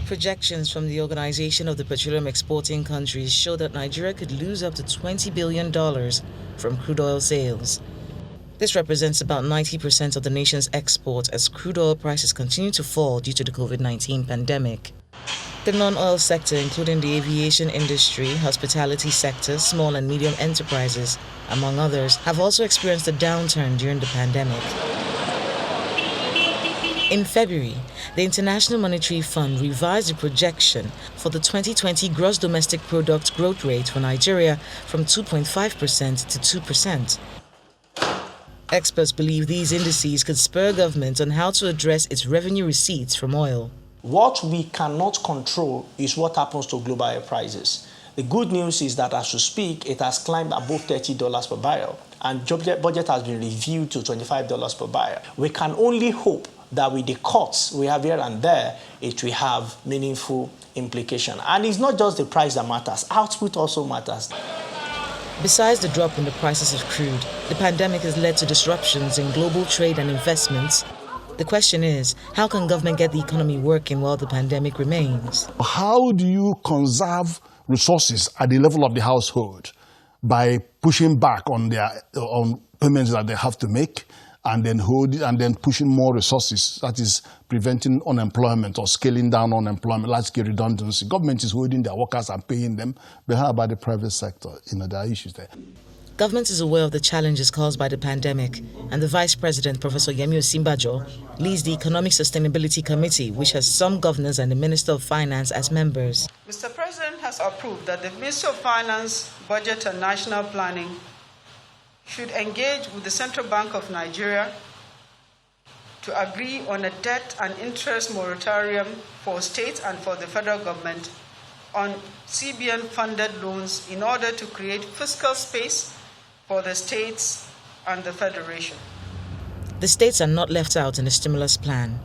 Projections from the Organization of the Petroleum Exporting Countries show that Nigeria could lose up to $20 billion from crude oil sales. This represents about 90% of the nation's exports as crude oil prices continue to fall due to the COVID-19 pandemic. The non-oil sector, including the aviation industry, hospitality sector, small and medium enterprises, among others, have also experienced a downturn during the pandemic. In February, the International Monetary Fund revised the projection for the 2020 gross domestic product growth rate for Nigeria from 2.5% to 2%. Experts believe these indices could spur government on how to address its revenue receipts from oil. What we cannot control is what happens to global oil prices. The good news is that as we speak, it has climbed above $30 per barrel, and budget has been reviewed to $25 per barrel. We can only hope that with the cuts we have here and there, it will have meaningful implication. And it's not just the price that matters, output also matters. Besides the drop in the prices of crude, the pandemic has led to disruptions in global trade and investments. The question is, how can government get the economy working while the pandemic remains? How do you conserve resources at the level of the household by pushing back on payments that they have to make, and then pushing more resources, that is preventing unemployment or scaling down unemployment, large-scale redundancy? Government is holding their workers and paying them, but how about the private sector? There are issues there. Government is aware of the challenges caused by the pandemic, and the Vice President, Professor Yemi Osinbajo, leads the Economic Sustainability Committee, which has some governors and the Minister of Finance as members. Mr. President has approved that the Minister of Finance, Budget and National Planning should engage with the Central Bank of Nigeria to agree on a debt and interest moratorium for states and for the federal government on CBN-funded loans in order to create fiscal space for the states and the federation. The states are not left out in the stimulus plan.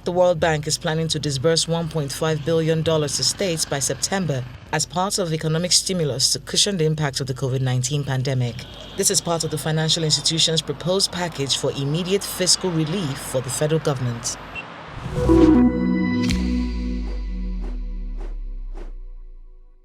The World Bank is planning to disburse $1.5 billion to states by September as part of economic stimulus to cushion the impact of the COVID-19 pandemic. This is part of the financial institution's proposed package for immediate fiscal relief for the federal government.